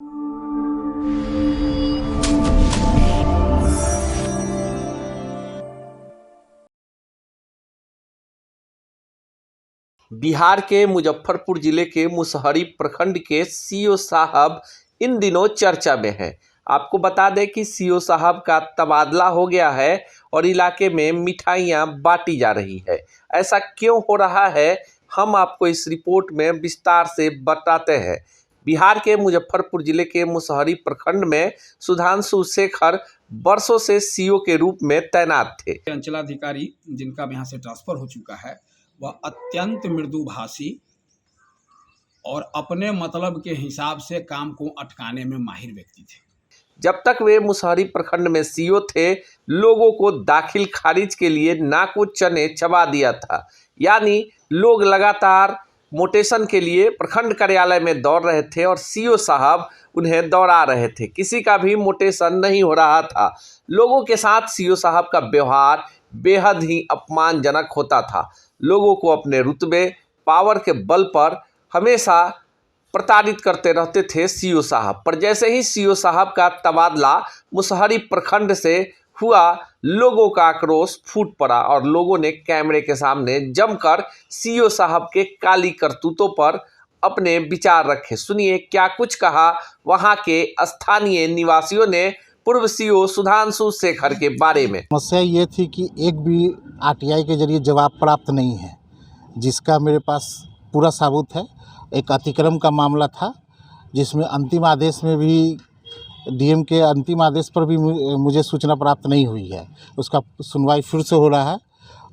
बिहार के मुजफ्फरपुर जिले के मुसहरी प्रखंड के सीओ साहब इन दिनों चर्चा में हैं। आपको बता दें कि सीओ साहब का तबादला हो गया है और इलाके में मिठाइयां बांटी जा रही है। ऐसा क्यों हो रहा है, हम आपको इस रिपोर्ट में विस्तार से बताते हैं। बिहार के मुजफ्फरपुर जिले के मुसहरी प्रखंड में सुधांशु शेखर वर्षों से सीओ के रूप में तैनात थे। अंचलाधिकारी जिनका यहाँ से ट्रांसफर हो चुका है, वह अत्यंत मृदुभाषी और अपने मतलब के हिसाब से काम को अटकाने में माहिर व्यक्ति थे। जब तक वे मुसहरी प्रखंड में सीओ थे, लोगों को दाखिल खारिज के लिए नाको चने चबा दिया था। यानी लोग लगातार मोटेशन के लिए प्रखंड कार्यालय में दौड़ रहे थे और सीओ साहब उन्हें दौड़ा रहे थे। किसी का भी मोटेशन नहीं हो रहा था। लोगों के साथ सीओ साहब का व्यवहार बेहद ही अपमानजनक होता था। लोगों को अपने रुतबे पावर के बल पर हमेशा प्रताड़ित करते रहते थे सीओ साहब। पर जैसे ही सीओ साहब का तबादला मुसहरी प्रखंड से हुआ, लोगों का आक्रोश फूट पड़ा और लोगों ने कैमरे के सामने जमकर सीओ साहब के काली करतूतों पर अपने विचार रखे। सुनिए क्या कुछ कहा वहां के स्थानीय निवासियों ने पूर्व सीओ सुधांशु शेखर के बारे में। समस्या ये थी कि एक भी आरटीआई के जरिए जवाब प्राप्त नहीं है, जिसका मेरे पास पूरा सबूत है। एक अतिक्रम का मामला था जिसमें अंतिम आदेश में भी डीएम के अंतिम आदेश पर भी मुझे सूचना प्राप्त नहीं हुई है। उसका सुनवाई फिर से हो रहा है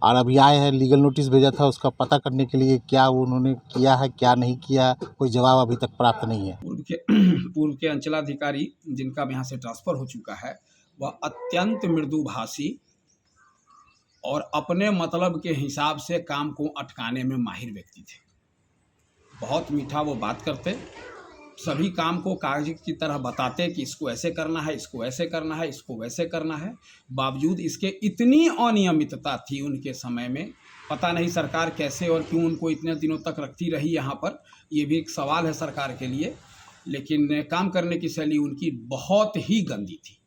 और अभी आए हैं, लीगल नोटिस भेजा था उसका पता करने के लिए, क्या उन्होंने किया है क्या नहीं किया, कोई जवाब अभी तक प्राप्त नहीं है। पूर्व के अंचलाधिकारी जिनका यहाँ से ट्रांसफर हो चुका है, वह अत्यंत मृदुभाषी और अपने मतलब के हिसाब से काम को अटकाने में माहिर व्यक्ति थे। बहुत मीठा वो बात करते, सभी काम को कागज की तरह बताते कि इसको ऐसे करना है, इसको ऐसे करना है, इसको वैसे करना है। बावजूद इसके इतनी अनियमितता थी उनके समय में, पता नहीं सरकार कैसे और क्यों उनको इतने दिनों तक रखती रही यहाँ पर, ये भी एक सवाल है सरकार के लिए। लेकिन काम करने की शैली उनकी बहुत ही गंदी थी।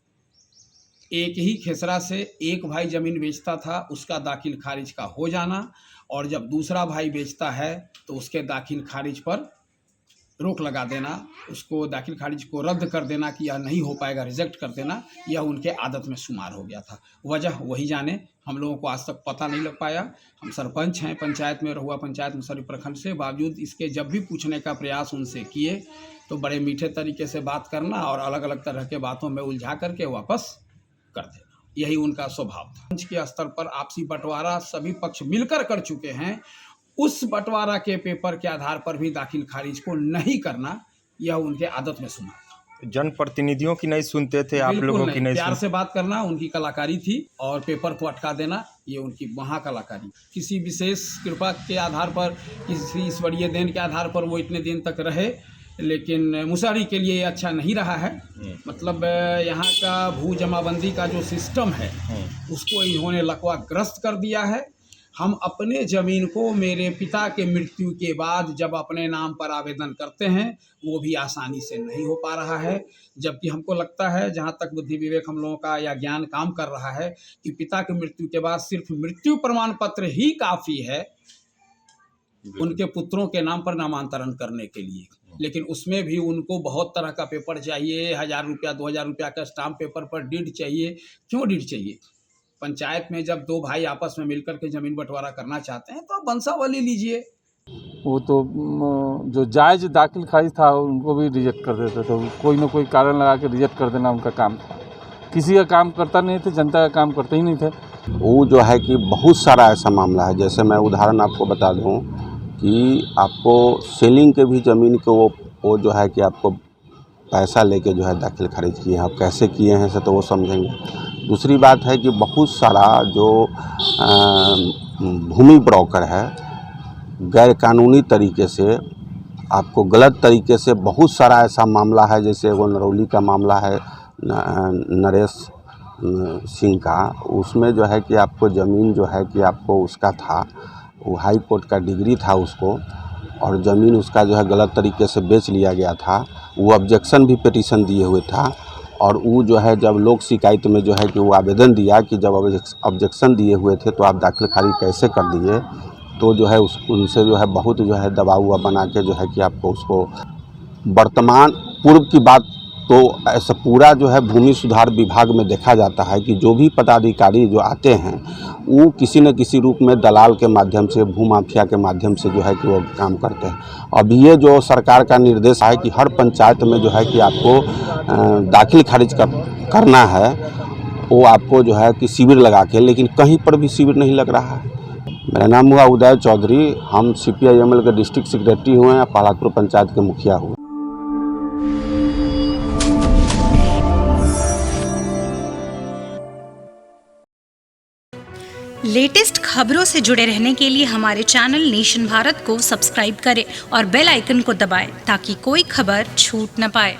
एक ही खेसरा से एक भाई ज़मीन बेचता था, उसका दाखिल खारिज का हो जाना, और जब दूसरा भाई बेचता है तो उसके दाखिल खारिज पर रोक लगा देना, उसको दाखिल खारिज को रद्द कर देना कि यह नहीं हो पाएगा, रिजेक्ट कर देना, यह उनके आदत में शुमार हो गया था। वजह वही जाने, हम लोगों को आज तक पता नहीं लग पाया। हम सरपंच हैं, पंचायत में रहुआ पंचायत मुसहरी प्रखंड से, बावजूद इसके जब भी पूछने का प्रयास उनसे किए तो बड़े मीठे तरीके से बात करना और अलग अलग तरह के बातों में उलझा करके वापस कर देना, यही उनका स्वभाव था। पंच के स्तर पर आपसी बंटवारा सभी पक्ष मिलकर कर चुके हैं। उस बंटवारा के पेपर के आधार पर भी दाखिल खारिज को नहीं करना, यह उनके आदत में शुमार था। जनप्रतिनिधियों की नहीं सुनते थे, आप लोगों की नहीं। प्यार से बात करना उनकी कलाकारी थी और पेपर को अटका देना ये उनकी महाकलाकारी। किसी विशेष कृपा के आधार पर, किसी ईश्वरीय देन के आधार पर वो इतने दिन तक रहे, लेकिन मुसहरी के लिए अच्छा नहीं रहा है। मतलब यहाँ का भू जमाबंदी का जो सिस्टम है उसको इन्होंने लकवाग्रस्त कर दिया है। हम अपने ज़मीन को मेरे पिता के मृत्यु के बाद जब अपने नाम पर आवेदन करते हैं, वो भी आसानी से नहीं हो पा रहा है। जबकि हमको लगता है, जहाँ तक बुद्धि विवेक हम लोगों का या ज्ञान काम कर रहा है, कि पिता के मृत्यु के बाद सिर्फ मृत्यु प्रमाण पत्र ही काफ़ी है उनके पुत्रों के नाम पर नामांतरण करने के लिए। लेकिन उसमें भी उनको बहुत तरह का पेपर चाहिए, 1000 रुपया 2000 रुपया का स्टाम्प पेपर पर डीड चाहिए। क्यों डीड चाहिए? पंचायत में जब दो भाई आपस में मिलकर के ज़मीन बंटवारा करना चाहते हैं तो आप वंशावली लीजिए। वो तो जो जायज़ दाखिल खारिज था उनको भी रिजेक्ट कर देते, तो कोई ना कोई कारण लगा के रिजेक्ट कर देना उनका काम था। किसी का काम करता नहीं थे, जनता का काम करते ही नहीं थे। वो जो है कि बहुत सारा ऐसा मामला है, जैसे मैं उदाहरण आपको बता दूं कि आपको सेलिंग के भी ज़मीन को वो जो है कि आपको पैसा लेके जो है दाखिल खारिज किए हैं। आप कैसे किए हैं से तो वो समझेंगे। दूसरी बात है कि बहुत सारा जो भूमि ब्रोकर है, गैर कानूनी तरीके से आपको गलत तरीके से, बहुत सारा ऐसा मामला है। जैसे वो नरौली का मामला है नरेश सिंह का, उसमें जो है कि आपको ज़मीन जो है कि आपको उसका था, वो हाई कोर्ट का डिग्री था उसको, और ज़मीन उसका जो है गलत तरीके से बेच लिया गया था, वो ऑब्जेक्शन भी पिटीशन दिए हुए था। और वो जो है जब लोक शिकायत में जो है कि वो आवेदन दिया कि जब ऑब्जेक्शन दिए हुए थे तो आप दाखिल खारिज कैसे कर दिए, तो जो है उनसे जो है बहुत जो है दबाव हुआ बना के जो है कि आपको उसको वर्तमान पूर्व की बात तो ऐसा पूरा जो है भूमि सुधार विभाग में देखा जाता है कि जो भी पदाधिकारी जो आते हैं वो किसी न किसी रूप में दलाल के माध्यम से, भूमाफिया के माध्यम से जो है कि वो काम करते हैं। अब ये जो सरकार का निर्देश है कि हर पंचायत में जो है कि आपको दाखिल खारिज करना है, वो आपको जो है कि शिविर लगा के, लेकिन कहीं पर भी शिविर नहीं लग रहा है। मेरा नाम हुआ उदय चौधरी, हम CPI-ML के डिस्ट्रिक्ट सेक्रेटरी हुए हैं, पहाड़पुर पंचायत के मुखिया हुए। लेटेस्ट खबरों से जुड़े रहने के लिए हमारे चैनल नेशन भारत को सब्सक्राइब करें और बेल आइकन को दबाएं ताकि कोई खबर छूट न पाए।